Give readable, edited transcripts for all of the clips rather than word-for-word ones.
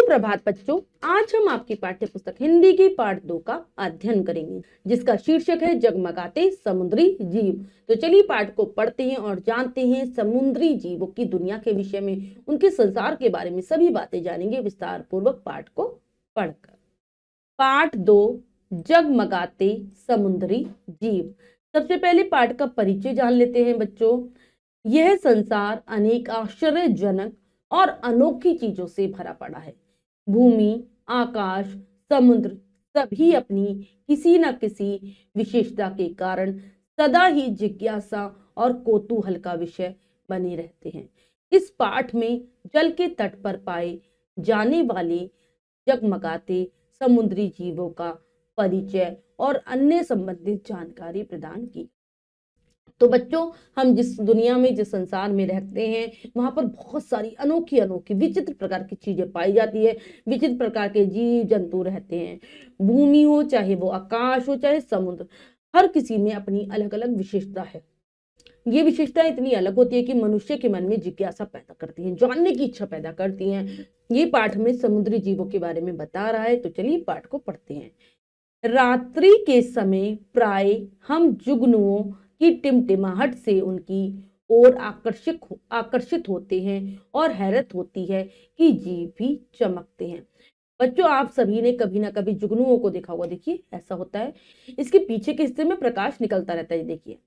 सुप्रभात बच्चों, आज हम आपकी पाठ्य पुस्तक हिंदी की पाठ 2 का अध्ययन करेंगे, जिसका शीर्षक है जगमगाते समुद्री जीव। तो चलिए पाठ को पढ़ते हैं और जानते हैं समुद्री जीवों की दुनिया के विषय में, उनके संसार के बारे में सभी बातें जानेंगे विस्तार पूर्वक पाठ को पढ़कर। पाठ 2, जगमगाते समुद्री जीव। सबसे पहले पाठ का परिचय जान लेते हैं बच्चों। यह संसार अनेक आश्चर्यजनक और अनोखी चीजों से भरा पड़ा है। भूमि, आकाश, समुद्र सभी अपनी किसी न किसी विशेषता के कारण सदा ही जिज्ञासा और कौतूहल का विषय बने रहते हैं। इस पाठ में जल के तट पर पाए जाने वाले जगमगाते समुद्री जीवों का परिचय और अन्य संबंधित जानकारी प्रदान की। तो बच्चों, हम जिस दुनिया में, जिस संसार में रहते हैं, वहां पर बहुत सारी अनोखी अनोखी विचित्र प्रकार की चीजें पाई जाती है। विचित्र प्रकार के जीव जंतु रहते हैं। भूमि हो, चाहे वो आकाश हो, चाहे समुद्र, हर किसी में अपनी अलग अलग विशेषता है। ये विशेषता इतनी अलग होती है कि मनुष्य के मन में जिज्ञासा पैदा करती है, जानने की इच्छा पैदा करती है। ये पाठ में समुद्री जीवों के बारे में बता रहा है। तो चलिए पाठ को पढ़ते हैं। रात्रि के समय प्राय हम जुगनुओं की टिमटिमाहट से उनकी ओर आकर्षित होते हैं और हैरत होती है कि जीव भी चमकते हैं। बच्चों, आप सभी ने कभी ना कभी जुगनुओं को देखा होगा। देखिए, ऐसा होता है, इसके पीछे के हिस्से में प्रकाश निकलता रहता है। देखिए,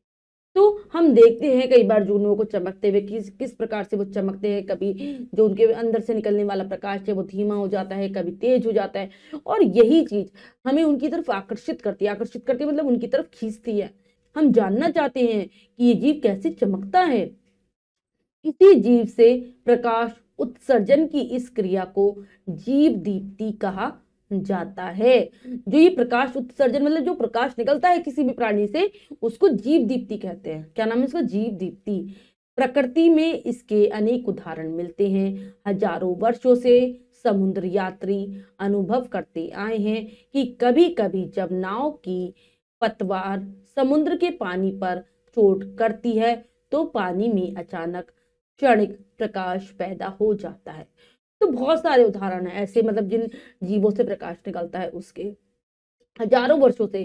तो हम देखते हैं कई बार जुगनुओं को चमकते हुए। किस प्रकार से वो चमकते हैं। कभी जो उनके अंदर से निकलने वाला प्रकाश है वो धीमा हो जाता है, कभी तेज हो जाता है, और यही चीज हमें उनकी तरफ आकर्षित करती है। आकर्षित करती है मतलब उनकी तरफ खींचती है। हम जानना चाहते हैं कि ये जीव कैसे चमकता है। इसी जीव से प्रकाश उत्सर्जन की इस क्रिया को जीव दीप्ति कहा जाता है। जो ये प्रकाश उत्सर्जन मतलब जो प्रकाश निकलता है किसी भी प्राणी से, उसको जीव दीप्ति कहते हैं। क्या नाम है इसका? जीव दीप्ति। प्रकृति में इसके अनेक उदाहरण मिलते हैं। हजारों वर्षों से समुद्र यात्री अनुभव करते आए हैं कि कभी कभी जब नाव की पतवार समुद्र के पानी पर चोट करती है तो पानी में अचानक क्षणिक प्रकाश पैदा हो जाता है। तो बहुत सारे उदाहरण हैं ऐसे, मतलब जिन जीवों से प्रकाश निकलता है उसके। हजारों वर्षों से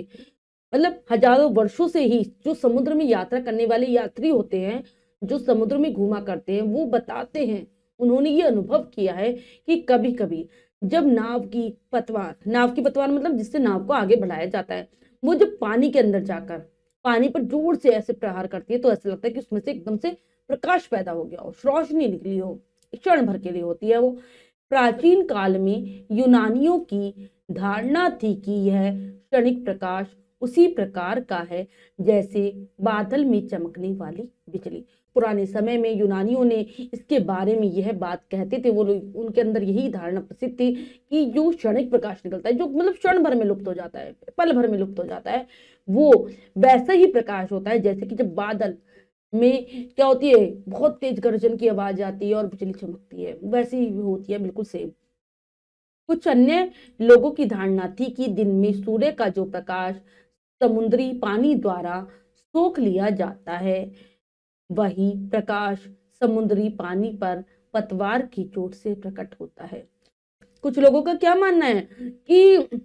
मतलब हजारों वर्षों से ही जो समुद्र में यात्रा करने वाले यात्री होते हैं, जो समुद्र में घूमा करते हैं, वो बताते हैं, उन्होंने ये अनुभव किया है कि कभी कभी जब नाव की पतवार मतलब जिससे नाव को आगे बढ़ाया जाता है, वो जब पानी के अंदर जाकर पानी पर जोर से ऐसे प्रहार करती है तो ऐसा लगता है कि उसमें से एकदम से प्रकाश पैदा हो गया हो, रोशनी निकली हो। क्षण भर के लिए होती है वो। प्राचीन काल में यूनानियों की धारणा थी कि यह क्षणिक प्रकाश उसी प्रकार का है जैसे बादल में चमकने वाली बिजली। पुराने समय में यूनानियों ने इसके बारे में यह बात कहते थे। वो लोग, उनके अंदर यही धारणा प्रसिद्ध थी कि जो क्षणिक प्रकाश निकलता है, जो मतलब क्षण भर में लुप्त हो जाता है, पल भर में लुप्त हो जाता है, वो वैसा ही प्रकाश होता है जैसे कि जब बादल में क्या होती है, बहुत तेज गर्जन की आवाज आती है और बिजली चमकती है, वैसी ही होती है, बिल्कुल सेम। कुछ अन्य लोगों की धारणा थी कि दिन में सूर्य का जो प्रकाश समुद्री पानी द्वारा सोख लिया जाता है, वही प्रकाश समुद्री पानी पर पतवार की चोट से प्रकट होता है। कुछ लोगों का क्या मानना है कि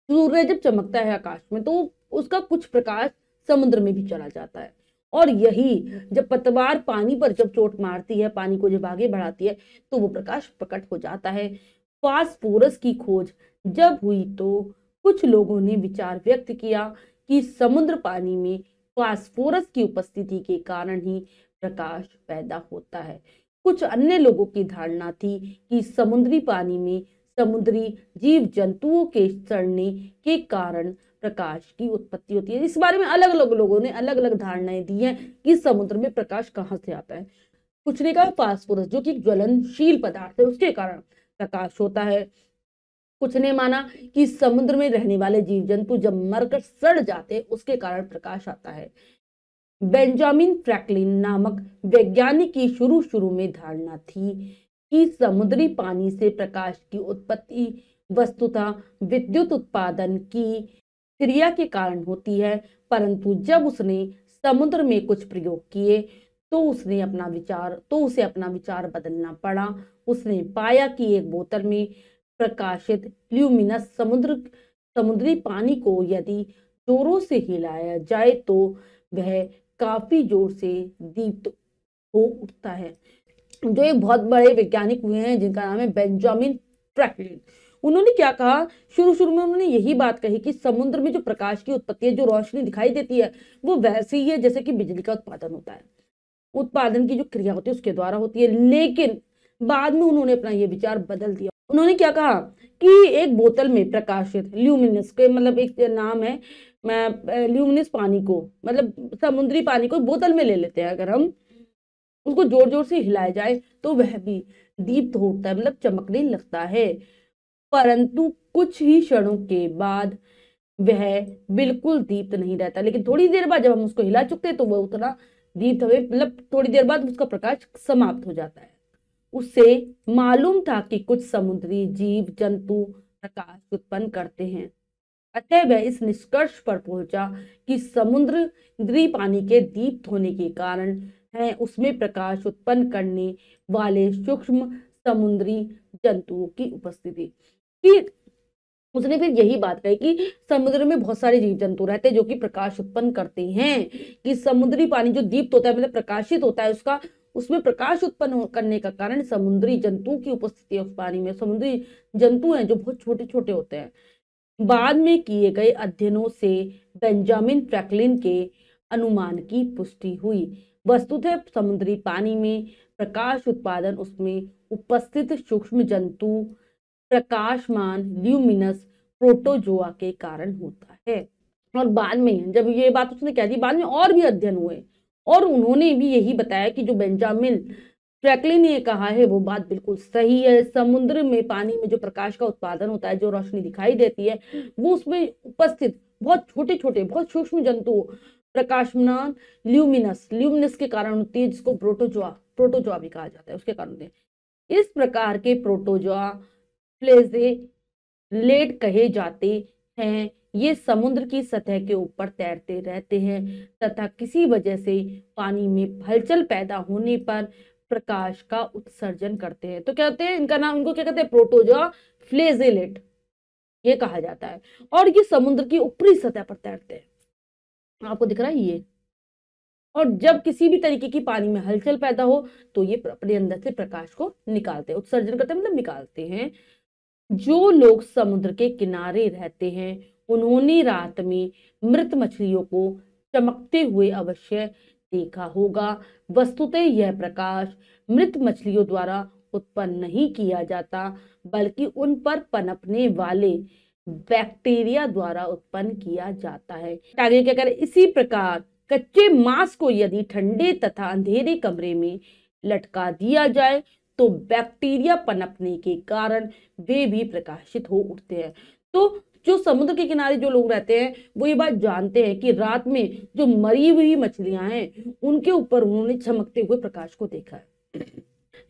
सूर्य जब चमकता है आकाश में तो उसका कुछ प्रकाश समुद्र में भी चला जाता है, और यही जब पतवार पानी पर जब चोट मारती है, पानी को जब आगे बढ़ाती है, तो वो प्रकाश प्रकट हो जाता है। फास्फोरस की खोज जब हुई तो कुछ लोगों ने विचार व्यक्त किया कि समुद्र पानी में फास्फोरस की उपस्थिति के कारण ही प्रकाश पैदा होता है। कुछ अन्य लोगों की धारणा थी कि समुद्री पानी में समुद्री जीव जंतुओं के सड़ने के कारण प्रकाश की उत्पत्ति होती है। इस बारे में अलग अलग लोगों ने अलग अलग धारणाएं दी हैं कि समुद्र में प्रकाश कहाँ से आता है। कुछ ने कहा फास्फोरस, जो कि ज्वलनशील पदार्थ है, उसके कारण प्रकाश होता है। कुछ ने माना कि समुद्र में रहने वाले जीव जंतु जब मरकर सड़ जाते उसके कारण प्रकाश आता है। बेंजामिन फ्रैंकलिन नामक वैज्ञानिक की शुरू में धारणा थी कि समुद्री पानी से प्रकाश की उत्पत्ति वस्तुतः विद्युत उत्पादन की क्रिया के कारण होती है, परंतु जब उसने समुद्र में कुछ प्रयोग किए तो उसे अपना विचार बदलना पड़ा। उसने पाया कि एक बोतल में प्रकाशित ल्यूमिनस समुद्री पानी को यदि जोरों से हिलाया जाए तो वह काफी जोर से दीप्त हो उठता है। जो एक बहुत बड़े वैज्ञानिक हुए हैं जिनका नाम है बेंजामिन फ्रैंकलिन। उन्होंने क्या कहा, शुरू शुरू में उन्होंने यही बात कही कि समुद्र में जो प्रकाश की उत्पत्ति है, जो रोशनी दिखाई देती है, वो वैसी ही है जैसे कि बिजली का उत्पादन होता है। उत्पादन की जो क्रिया होती है उसके द्वारा होती है। लेकिन बाद में उन्होंने अपना ये विचार बदल दिया। उन्होंने क्या कहा कि एक बोतल में प्रकाशित ल्यूमिनस के मतलब एक नाम है, मैं ल्यूमिनस पानी को मतलब समुद्री पानी को बोतल में ले लेते हैं, अगर हम उसको जोर जोर से हिलाया जाए तो वह भी दीप्त होता है, मतलब चमकने लगता है। परंतु कुछ ही क्षणों के बाद वह बिल्कुल दीप्त नहीं रहता। लेकिन थोड़ी देर बाद जब हम उसको हिला चुकते हैं तो वह उतना दीप्त हमें मतलब थोड़ी देर बाद उसका प्रकाश समाप्त हो जाता है। उसे मालूम था कि कुछ समुद्री जीव जंतु प्रकाश उत्पन्न करते हैं। अतः वह इस निष्कर्ष पर पहुंचा कि समुद्री पानी के दीप्त होने के कारण है उसमें प्रकाश उत्पन्न करने वाले सूक्ष्म समुद्री जंतुओं की उपस्थिति। कि उसने फिर यही बात कही कि समुद्र में बहुत सारे जीव जंतु रहते हैं जो कि प्रकाश उत्पन्न करते हैं। कि समुद्री पानी जो दीप्त होता है मतलब प्रकाशित होता है, उसमें प्रकाश उत्पन्न करने का कारण समुद्री जंतु की उपस्थिति है उस पानी में। समुद्री जंतु हैं जो बहुत छोटे छोटे होते हैं। बाद में किए गए अध्ययनों से बेंजामिन फ्रैंकलिन के अनुमान की पुष्टि हुई। वस्तुतः समुद्री पानी में प्रकाश उत्पादन उसमें उपस्थित सूक्ष्म जंतु प्रकाशमान ल्यूमिनस प्रोटोजोआ के कारण होता है। और बाद में जब ये बात उसने कह दी, बाद में और भी अध्ययन हुए और उन्होंने भी यही बताया कि जो बेंजामिन फ्रैंकलिन ने कहा है वो बात बिल्कुल सही है। समुद्र में पानी में जो प्रकाश का उत्पादन होता है, जो रोशनी दिखाई देती है, वो उसमें उपस्थित बहुत छोटे छोटे बहुत सूक्ष्म जंतु प्रकाशमान ल्यूमिनस के कारण होती है, जिसको प्रोटोजोआ भी कहा जाता है, उसके कारण होते हैं। इस प्रकार के प्रोटोजोआ फ्लैजेलेट कहे जाते हैं। ये समुद्र की सतह के ऊपर तैरते रहते हैं तथा किसी वजह से पानी में हलचल पैदा होने पर प्रकाश का उत्सर्जन करते हैं। तो क्या कहते हैं इनका नाम, इनको क्या कहते हैं, प्रोटोजोआ फ्लैजेलेट ये कहा जाता है। और ये समुद्र की ऊपरी सतह पर तैरते हैं, आपको दिख रहा है ये। और जब किसी भी तरीके की पानी में हलचल पैदा हो तो ये अपने अंदर से प्रकाश को निकालते हैं, उत्सर्जन करते हैं मतलब निकालते हैं। जो लोग समुद्र के किनारे रहते हैं उन्होंने रात में मृत मछलियों को चमकते हुए अवश्य देखा होगा। वस्तुतः यह प्रकाश मृत मछलियों द्वारा उत्पन्न नहीं किया जाता बल्कि उन पर पनपने वाले बैक्टीरिया द्वारा उत्पन्न किया जाता है। आगे क्या करें, इसी प्रकार कच्चे मांस को यदि ठंडे तथा अंधेरे कमरे में लटका दिया जाए तो बैक्टीरिया पनपने के कारण वे भी प्रकाशित हो उठते हैं। तो जो समुद्र के किनारे जो लोग रहते हैं वो ये बात जानते हैं कि रात में जो मरी हुई मछलियां हैं उनके ऊपर उन्होंने चमकते हुए प्रकाश को देखा है।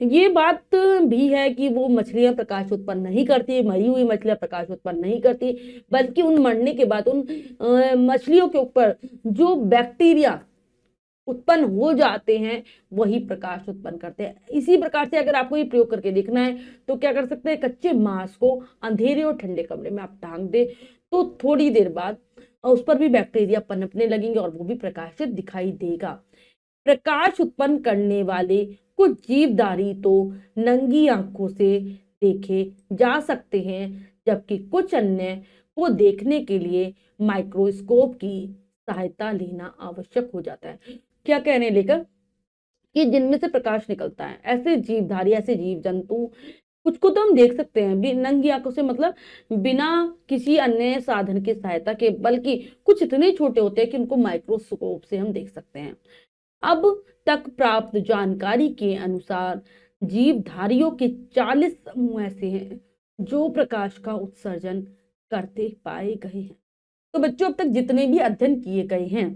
ये बात भी है कि वो मछलियां प्रकाश उत्पन्न नहीं करती, मरी हुई मछलियां प्रकाश उत्पन्न नहीं करती, बल्कि उन मरने के बाद उन मछलियों के ऊपर जो बैक्टीरिया उत्पन्न हो जाते हैं वही प्रकाश उत्पन्न करते हैं। इसी प्रकार से अगर आपको ये प्रयोग करके देखना है तो क्या कर सकते हैं, कच्चे मांस को अंधेरे और ठंडे कमरे में आप टांग दे तो थोड़ी देर बाद उस पर भी बैक्टीरिया पनपने लगेंगे और वो भी प्रकाशित दिखाई देगा। प्रकाश उत्पन्न करने वाले कुछ जीवधारी तो नंगी आंखों से देखे जा सकते हैं जबकि कुछ अन्य को देखने के लिए माइक्रोस्कोप की सहायता लेना आवश्यक हो जाता है। क्या कहने लेकर कि जिनमें से प्रकाश निकलता है, ऐसे जीवधारी ऐसे जीव जंतु कुछ को तो हम देख सकते हैं नंगी आंखों से, मतलब बिना किसी अन्य साधन की सहायता के, बल्कि कुछ इतने छोटे होते हैं कि उनको माइक्रोस्कोप से हम देख सकते हैं। अब तक प्राप्त जानकारी के अनुसार जीवधारियों के 40 समूह ऐसे हैं जो प्रकाश का उत्सर्जन करते पाए गए हैं। तो बच्चों अब तक जितने भी अध्ययन किए गए हैं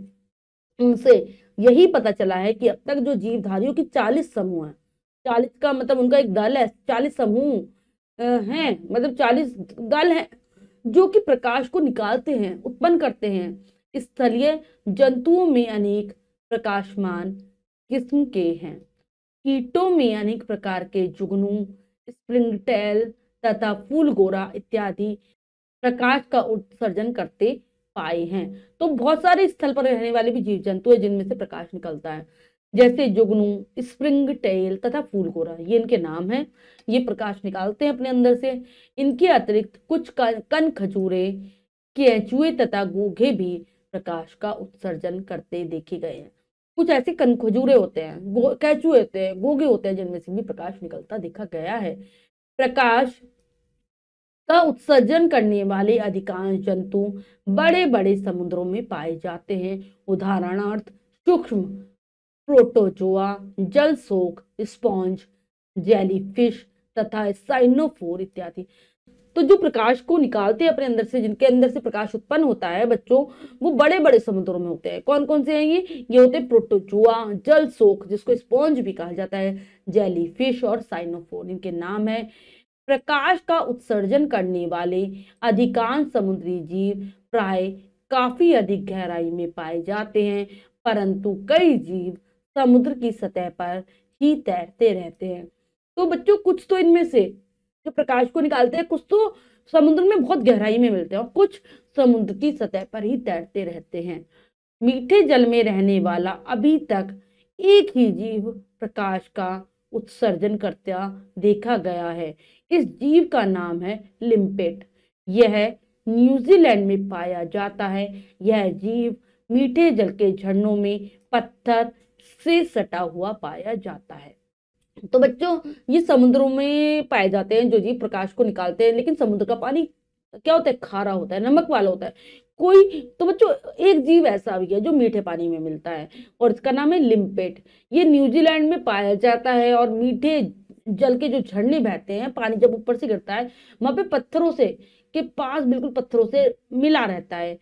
उनसे यही पता चला है कि अब तक जो जीवधारियों की 40 समूह है, 40 का मतलब उनका एक दल है, 40 समूह हैं, मतलब 40 दल हैं जो कि प्रकाश को निकालते हैं, उत्पन्न करते हैं। स्थलीय जंतुओं में अनेक प्रकाशमान किस्म के हैं। कीटों में अनेक प्रकार के जुगनू, स्प्रिंगटेल तथा फूलगोरा इत्यादि प्रकाश का उत्सर्जन करते पाए हैं। तो बहुत सारे स्थल पर रहने वाले भी जीव जंतु है जिनमें से प्रकाश निकलता है, जैसे जुगनू, स्प्रिंग टेल तथा फूलगोरा, ये इनके नाम है। ये प्रकाश निकालते हैं अपने अंदर से। इनके अतिरिक्त कुछ कन खजूरे, केंचुए तथा घोंघे भी प्रकाश का उत्सर्जन करते देखे गए हैं। कुछ ऐसे कन खजूरे होते हैं, केंचुए होते हैं, घोंघे होते हैं, जिनमें से भी प्रकाश निकलता देखा गया है। प्रकाश का उत्सर्जन करने वाले अधिकांश जंतु बड़े बड़े समुद्रों में पाए जाते हैं। उदाहरणार्थ सूक्ष्म प्रोटोजोआ, जलसोक, स्पॉन्ज, जेलीफिश तथा साइनोफोर इत्यादि। तो जो प्रकाश को निकालते हैं अपने अंदर से, जिनके अंदर से प्रकाश उत्पन्न होता है बच्चों, वो बड़े बड़े समुद्रों में होते हैं। कौन कौन से हैं ये होते हैं प्रोटोजोआ, जलसोक जिसको स्पॉन्ज भी कहा जाता है, जेलीफिश और साइनोफोर, इनके नाम है। प्रकाश का उत्सर्जन करने वाले अधिकांश समुद्री जीव प्राय काफी अधिक गहराई में पाए जाते हैं, परंतु कई जीव समुद्र की सतह पर ही तैरते रहते हैं। तो बच्चों कुछ तो इनमें से जो प्रकाश को निकालते हैं, कुछ तो समुद्र में बहुत गहराई में मिलते हैं और कुछ समुद्र की सतह पर ही तैरते रहते हैं। मीठे जल में रहने वाला अभी तक एक ही जीव प्रकाश का उत्सर्जन करता देखा गया है। इस जीव का नाम है लिम्पेट। यह न्यूजीलैंड में पाया जाता है। यह जीव मीठे जल के झरनों में पत्थर से सटा हुआ पाया जाता है। तो बच्चों ये समुद्रों में पाए जाते हैं जो जीव प्रकाश को निकालते हैं, लेकिन समुद्र का पानी क्या होता है, खारा होता है, नमक वाला होता है। कोई तो बच्चों एक जीव ऐसा भी है जो मीठे पानी में मिलता है और इसका नाम है लिम्पेट। ये न्यूजीलैंड में पाया जाता है और मीठे जल के जो झरने बहते हैं, पानी जब ऊपर से गिरता है वहां पे पत्थरों से के पास बिल्कुल पत्थरों से मिला रहता है।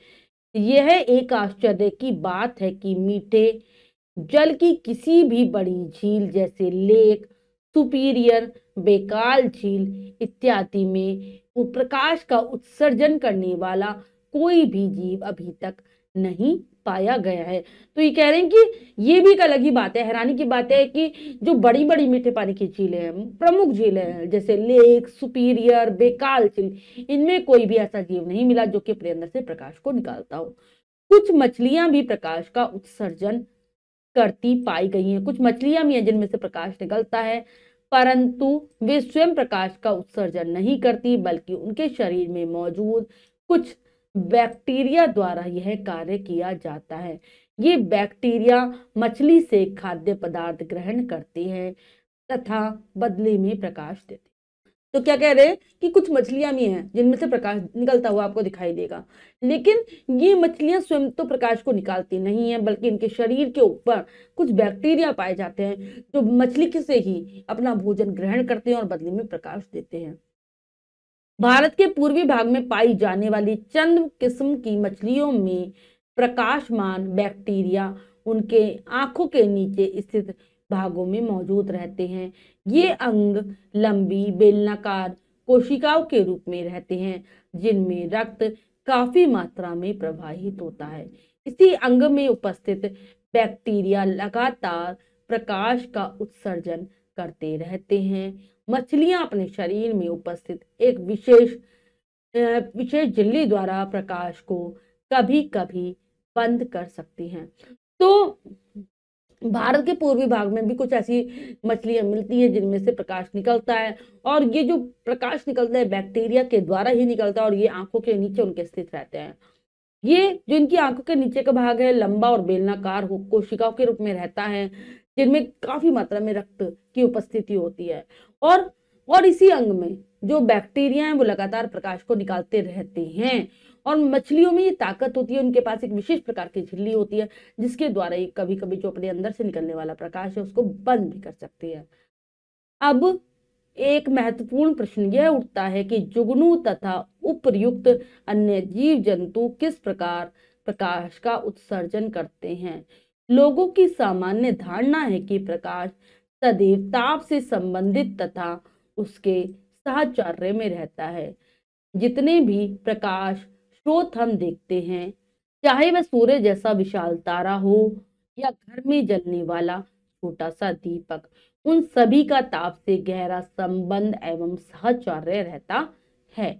यह एक आश्चर्य की बात है कि मीठे जल की किसी भी बड़ी झील जैसे लेक सुपीरियर, बेकाल झील इत्यादि में प्रकाश का उत्सर्जन करने वाला कोई भी जीव अभी तक नहीं पाया गया है। तो ये कह रहे हैं कि ये भी एक अलग ही बात है, हैरानी की बात है कि जो बड़ी बड़ी मीठे पानी की झीलें हैं, प्रमुख झीलें हैं जैसे लेक सुपीरियर, बेकाल झील, इनमें कोई भी ऐसा जीव नहीं मिला जो कि अपने अंदर से प्रकाश को निकालता हो। कुछ मछलियां भी प्रकाश का उत्सर्जन करती पाई गई हैं। कुछ मछलियां भी हैं जिनमें से प्रकाश निकलता है, परंतु वे स्वयं प्रकाश का उत्सर्जन नहीं करती, बल्कि उनके शरीर में मौजूद कुछ बैक्टीरिया द्वारा यह कार्य किया जाता है। ये बैक्टीरिया मछली से खाद्य पदार्थ ग्रहण करते हैं तथा बदले में प्रकाश देते हैं। तो क्या कह रहे हैं कि कुछ मछलियां भी हैं जिनमें से प्रकाश निकलता हुआ आपको दिखाई देगा, लेकिन ये मछलियां स्वयं तो प्रकाश को निकालती नहीं है, बल्कि इनके शरीर के ऊपर कुछ बैक्टीरिया पाए जाते हैं जो मछली से ही अपना भोजन ग्रहण करते हैं और बदले में प्रकाश देते हैं। भारत के पूर्वी भाग में पाई जाने वाली चंद किस्म की मछलियों में प्रकाशमान बैक्टीरिया उनके आंखों के नीचे स्थित भागों में मौजूद रहते हैं। ये अंग लंबी बेलनाकार कोशिकाओं के रूप में रहते हैं जिनमें रक्त काफी मात्रा में प्रवाहित होता है। इसी अंग में उपस्थित बैक्टीरिया लगातार प्रकाश का उत्सर्जन करते रहते हैं। मछलियां अपने शरीर में उपस्थित एक विशेष झिल्ली द्वारा प्रकाश को कभी कभी बंद कर सकती हैं। तो भारत के पूर्वी भाग में भी कुछ ऐसी मछलियां मिलती हैं जिनमें से प्रकाश निकलता है, और ये जो प्रकाश निकलता है बैक्टीरिया के द्वारा ही निकलता है और ये आंखों के नीचे उनके स्थित रहते हैं। ये जो इनकी आंखों के नीचे का भाग है लंबा और बेलनाकार कोशिकाओं के रूप में रहता है जिनमें काफी मात्रा में रक्त की उपस्थिति होती है, और इसी अंग में जो बैक्टीरिया हैं वो लगातार प्रकाश को निकालते रहते हैं। और मछलियों में ये ताकत होती है, उनके पास एक विशेष प्रकार की झिल्ली होती है जिसके द्वारा ये कभी कभी जो अपने अंदर से निकलने वाला प्रकाश है उसको बंद भी कर सकती है। अब एक महत्वपूर्ण प्रश्न यह उठता है कि जुगनू तथा उपर्युक्त अन्य जीव जंतु किस प्रकार प्रकाश का उत्सर्जन करते हैं। लोगों की सामान्य धारणा है कि प्रकाश सदैव ताप से संबंधित तथा उसके साहचर्य में रहता है। जितने भी प्रकाश स्रोत हम देखते हैं, चाहे वह सूर्य जैसा विशाल तारा हो या घर में जलने वाला छोटा सा दीपक, उन सभी का ताप से गहरा संबंध एवं साहचर्य रहता है।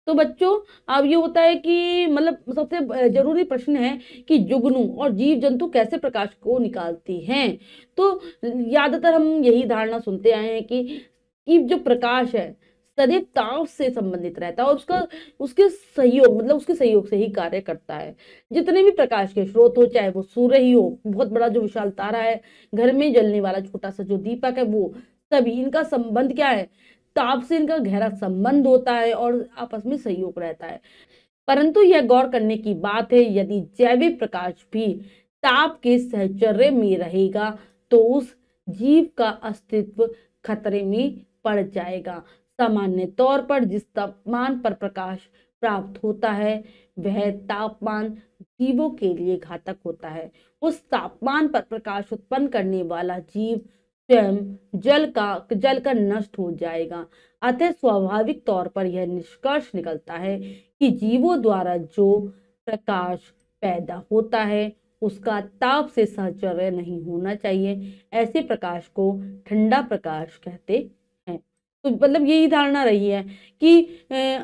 तो बच्चों, अब ये होता है कि मतलब सबसे जरूरी प्रश्न है कि जुगनू और जीव जंतु कैसे प्रकाश को निकालती हैं। तो ज्यादातर हम यही धारणा सुनते आए हैं कि जो प्रकाश है सदैव ताप से संबंधित रहता है और उसके सहयोग मतलब उसके सहयोग से ही कार्य करता है। जितने भी प्रकाश के स्रोत हो, चाहे वो सूर्य ही हो, बहुत बड़ा जो विशाल तारा है, घर में जलने वाला छोटा सा जो दीपक है, वो सभी इनका संबंध क्या है, ताप से इनका गहरा संबंध होता है और आपस में सहयोग रहता है। परंतु यह गौर करने की बात है, यदि जैविक प्रकाश भी ताप के सहचर्य में रहेगा तो उस जीव का अस्तित्व खतरे में पड़ जाएगा। सामान्य तौर पर जिस तापमान पर प्रकाश प्राप्त होता है वह तापमान जीवों के लिए घातक होता है। उस तापमान पर प्रकाश उत्पन्न करने वाला जीव स्वयं जलकर नष्ट हो जाएगा। अतः स्वाभाविक तौर पर यह निष्कर्ष निकलता है कि जीवों द्वारा जो प्रकाश पैदा होता है उसका ताप से सहचर्य नहीं होना चाहिए। ऐसे प्रकाश को ठंडा प्रकाश कहते हैं। तो मतलब यही धारणा रही है कि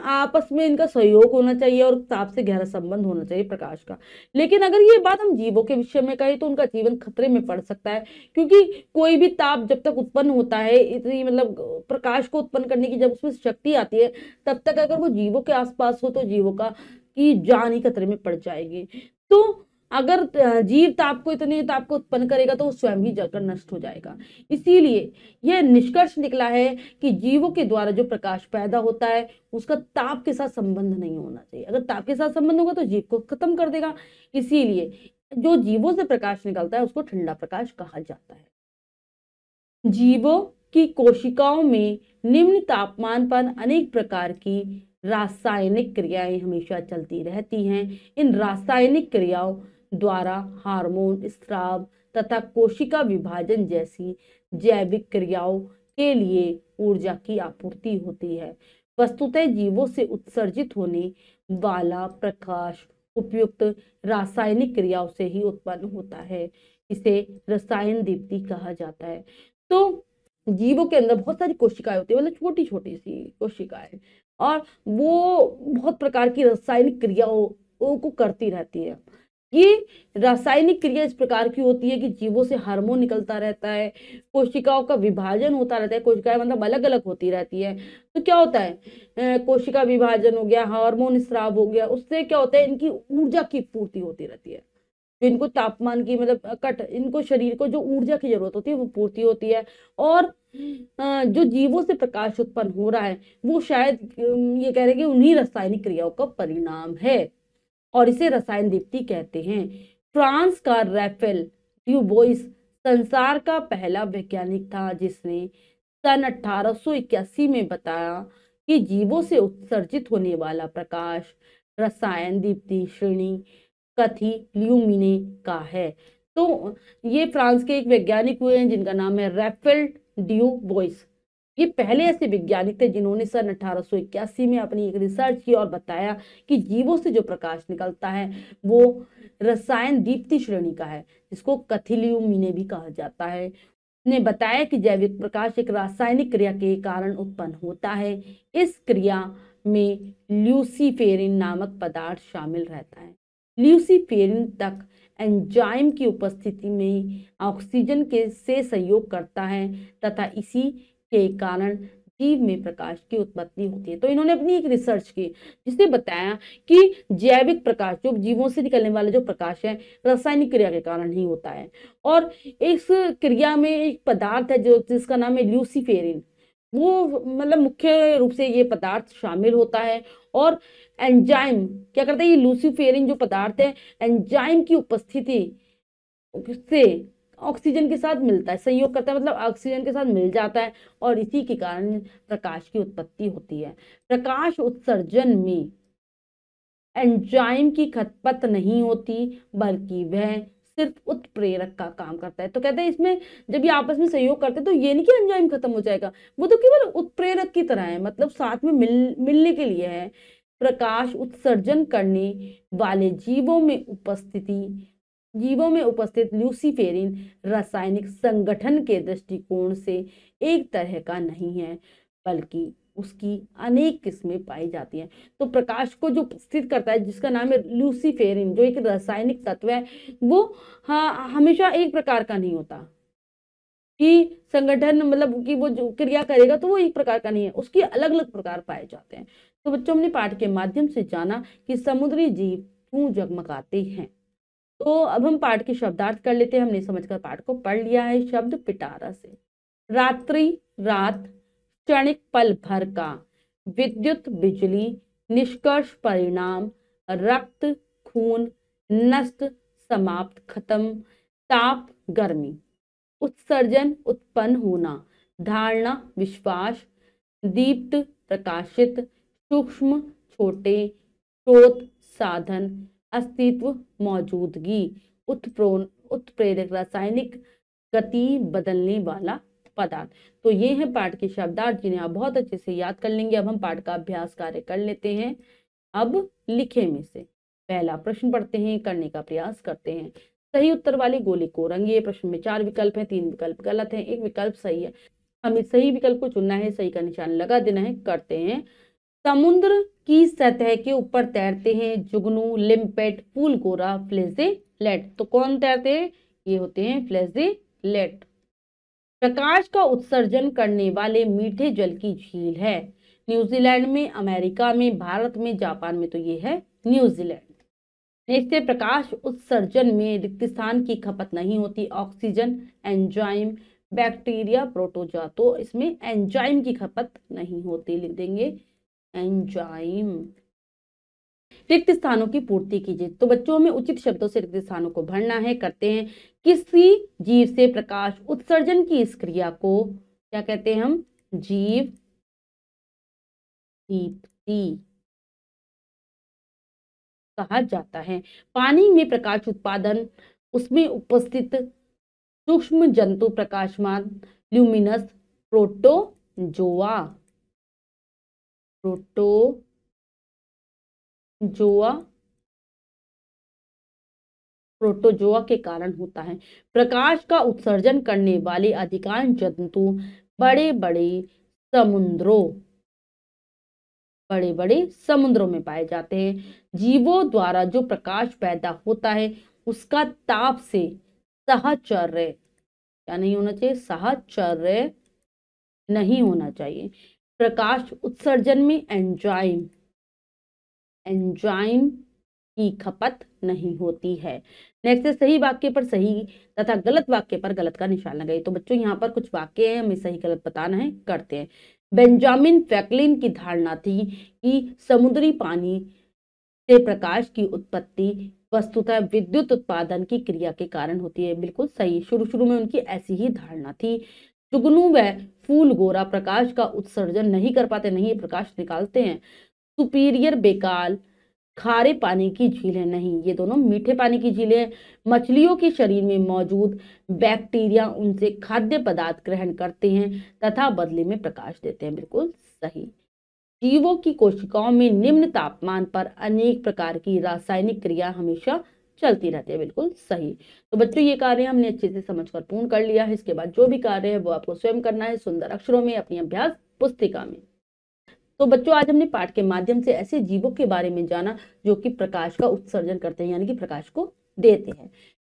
आपस में इनका सहयोग होना चाहिए और ताप से गहरा संबंध होना चाहिए प्रकाश का। लेकिन अगर ये बात हम जीवों के विषय में कहें तो उनका जीवन खतरे में पड़ सकता है, क्योंकि कोई भी ताप जब तक उत्पन्न होता है, इतनी मतलब प्रकाश को उत्पन्न करने की जब उसमें शक्ति आती है, तब तक अगर वो जीवों के आसपास हो तो जीवों की जान ही खतरे में पड़ जाएगी। तो अगर जीव इतने ताप को उत्पन्न करेगा तो वो स्वयं ही जलकर नष्ट हो जाएगा। इसीलिए यह निष्कर्ष निकला है कि जीवों के द्वारा जो प्रकाश पैदा होता है उसका ताप के साथ संबंध नहीं होना चाहिए। अगर ताप के साथ संबंध होगा तो जीव को खत्म कर देगा। इसीलिए जो जीवों से प्रकाश निकलता है उसको ठंडा प्रकाश कहा जाता है। जीवों की कोशिकाओं में निम्न तापमान पर अनेक प्रकार की रासायनिक क्रियाएं हमेशा चलती रहती हैं। इन रासायनिक क्रियाओं द्वारा हार्मोन स्राव तथा कोशिका विभाजन जैसी जैविक क्रियाओं के लिए ऊर्जा की आपूर्ति होती है। वस्तुतः जीवों से उत्सर्जित होने वाला प्रकाश उपयुक्त रासायनिक क्रियाओं से ही उत्पन्न होता है। इसे रसायन दीप्ति कहा जाता है। तो जीवों के अंदर बहुत सारी कोशिकाएं होती है, मतलब छोटी छोटी सी कोशिकाएं, और वो बहुत प्रकार की रासायनिक क्रियाओं को करती रहती है। ये रासायनिक क्रिया इस प्रकार की होती है कि जीवों से हार्मोन निकलता रहता है, कोशिकाओं का विभाजन होता रहता है, कोशिकाएं मतलब अलग अलग होती रहती है। तो क्या होता है, कोशिका विभाजन हो गया, हार्मोन स्राव हो गया, उससे क्या होता है, इनकी ऊर्जा की पूर्ति होती रहती है। जो इनको तापमान की मतलब इनको शरीर को जो ऊर्जा की जरूरत होती है वो पूर्ति होती है। और जो जीवों से प्रकाश उत्पन्न हो रहा है वो शायद ये कह रहे हैं कि उन्हीं रासायनिक क्रियाओं का परिणाम है और इसे रसायन दीप्ति कहते हैं। फ्रांस का रैफेल ड्यूबोइस संसार का पहला वैज्ञानिक था जिसने सन 1881 में बताया कि जीवों से उत्सर्जित होने वाला प्रकाश रसायन दीप्ति श्रेणी कथी ल्यूमिने का है। तो ये फ्रांस के एक वैज्ञानिक हुए हैं जिनका नाम है रैफेल ड्यूबोइस। ये पहले ऐसे वैज्ञानिक थे जिन्होंने सन 1881 में अपनी एक रिसर्च की और बताया कि जीवों से जो प्रकाश निकलता है वो रसायन दीप्ति श्रेणी का है, जिसको कथिल्यूमिने भी कहा जाता है। ने बताया कि जैविक प्रकाश एक रासायनिक क्रिया के कारण उत्पन्न होता है। इस क्रिया में ल्यूसीफेरिन नामक पदार्थ शामिल रहता है। ल्यूसीफेरिन तक एंजाइम की उपस्थिति में ऑक्सीजन के से सहयोग करता है तथा इसी के कारण जीव में प्रकाश की उत्पत्ति होती है। तो इन्होंने अपनी एक रिसर्च की जिसने बताया कि जैविक प्रकाश जो जीवों से निकलने वाला जो प्रकाश है रासायनिक क्रिया के कारण ही होता है। और इस क्रिया में एक पदार्थ है जो जिसका नाम है ल्यूसीफेरिन, वो मतलब मुख्य रूप से ये पदार्थ शामिल होता है। और एंजाइम क्या करता है, ये लूसीफेरिन जो पदार्थ है एंजाइम की उपस्थिति से ऑक्सीजन के साथ मिलता है, संयोग करता है, मतलब ऑक्सीजन के साथ मिल जाता है और इसी के कारण प्रकाश की उत्पत्ति होती है। प्रकाश उत्सर्जन में एंजाइम की खपत नहीं होती बल्कि वह सिर्फ उत्प्रेरक का काम करता है। तो कहते हैं इसमें जब ये आपस में सहयोग करते हैं तो ये नहीं कि एंजाइम खत्म हो जाएगा, वो तो केवल उत्प्रेरक की तरह है, मतलब साथ में मिलने के लिए है। प्रकाश उत्सर्जन करने वाले जीवों में उपस्थिति जीवों में उपस्थित ल्यूसीफेरिन रासायनिक संगठन के दृष्टिकोण से एक तरह का नहीं है, बल्कि उसकी अनेक किस्में पाई जाती हैं। तो प्रकाश को जो उपस्थित करता है, जिसका नाम है ल्यूसीफेरिन, जो एक रासायनिक तत्व है, वो हमेशा एक प्रकार का नहीं होता कि संगठन मतलब कि वो जो क्रिया करेगा तो वो एक प्रकार का नहीं है, उसकी अलग अलग प्रकार पाए जाते हैं। तो बच्चों, हमने पाठ के माध्यम से जाना कि समुद्री जीव क्यों जगमगाते हैं। तो अब हम पाठ के शब्दार्थ कर लेते हैं। हमने समझकर पाठ को पढ़ लिया है। शब्द पिटारा से, रात्रि, रात, क्षणिक पल भर का, विद्युत बिजली, निष्कर्ष परिणाम, रक्त खून, नष्ट समाप्त खत्म, ताप गर्मी, उत्सर्जन उत्पन्न होना, धारणा विश्वास, दीप्त प्रकाशित, सूक्ष्म छोटे, स्रोत साधन, अस्तित्व मौजूदगी, उत्प्रेरक रासायनिक गति बदलने वाला पदार्थ। तो ये है पाठ के शब्दार्थ, जिन्हें आप बहुत अच्छे से याद कर लेंगे। अब हम पाठ का अभ्यास कार्य कर लेते हैं। अब लिखे में से पहला प्रश्न पढ़ते हैं, करने का प्रयास करते हैं। सही उत्तर वाले गोले को रंगिए। प्रश्न में 4 विकल्प हैं, 3 विकल्प गलत हैं, 1 विकल्प सही है। हमें सही विकल्प को चुनना है, सही का निशान लगा देना है। करते हैं। समुद्र की सतह के ऊपर तैरते हैं जुगनू, लिम्पेट, फूलगोरा, फ्लैजेलेट। तो कौन तैरते हैं? ये होते हैं फ्लैजेलेट। प्रकाश का उत्सर्जन करने वाले मीठे जल की झील है न्यूजीलैंड में, अमेरिका में, भारत में, जापान में। तो ये है न्यूजीलैंड। नेक्स्ट है, प्रकाश उत्सर्जन में रिक्त स्थान की खपत नहीं होती। Oxygen, enzyme, bacteria, protozoa. तो इसमें एंजाइम की खपत नहीं होती, लिख देंगे एंजाइम। रिक्त स्थानों की पूर्ति कीजिए। तो बच्चों में उचित शब्दों से रिक्त स्थानों को भरना है। करते हैं। किसी जीव से प्रकाश उत्सर्जन की इस क्रिया को क्या कहते हैं? हम जीव दीप्ति कहा जाता है। पानी में प्रकाश उत्पादन, उसमें उपस्थित सूक्ष्म जंतु प्रकाशमान, ल्यूमिनस, प्रोटोजोआ प्रोटोजोआ के कारण होता है। प्रकाश का उत्सर्जन करने वाले अधिकांश जंतु बड़े बड़े समुद्रों में पाए जाते हैं। जीवों द्वारा जो प्रकाश पैदा होता है उसका ताप से साहचर्य क्या नहीं होना चाहिए? साहचर्य नहीं होना चाहिए। प्रकाश उत्सर्जन में एंजाइम की खपत नहीं होती है। नेक्स्ट है, सही वाक्य पर सही तथा गलत वाक्य पर गलत का निशान लगाइए। तो बच्चों, यहाँ पर कुछ वाक्य हैं, हमें सही गलत बताना है। करते हैं। बेंजामिन फ्रैंकलिन की धारणा थी कि समुद्री पानी से प्रकाश की उत्पत्ति वस्तुतः विद्युत उत्पादन की क्रिया के कारण होती है। बिल्कुल सही, शुरू में उनकी ऐसी ही धारणा थी। जुगनू व फूलगोरा प्रकाश का उत्सर्जन नहीं कर पाते, नहीं प्रकाश निकालते हैं। सुपीरियर बेकाल खारे पानी की झीलें नहीं, ये दोनों मीठे पानी की झीलें। मछलियों के शरीर में मौजूद बैक्टीरिया उनसे खाद्य पदार्थ ग्रहण करते हैं तथा बदले में प्रकाश देते हैं। बिल्कुल सही। जीवों की कोशिकाओं में निम्न तापमान पर अनेक प्रकार की रासायनिक क्रिया हमेशा चलती रहती है। बिल्कुल सही। तो बच्चों, ये कार्य हमने अच्छे से समझकर पूर्ण कर लिया है। इसके बाद जो भी कार्य है वो आपको स्वयं करना है सुंदर अक्षरों में अपनी अभ्यास पुस्तिका में। तो बच्चों, आज हमने पाठ के माध्यम से ऐसे जीवों के बारे में जाना जो कि प्रकाश का उत्सर्जन करते हैं, यानी कि प्रकाश को देते हैं।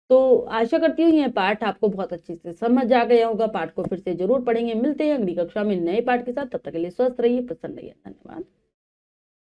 तो आशा करती हूँ यह पाठ आपको बहुत अच्छे से समझ आ गया होगा। पाठ को फिर से जरूर पढ़ेंगे। मिलते हैं अगली कक्षा में नए पाठ के साथ। तब तक के लिए स्वस्थ रहिए, प्रसन्न रहिए। धन्यवाद।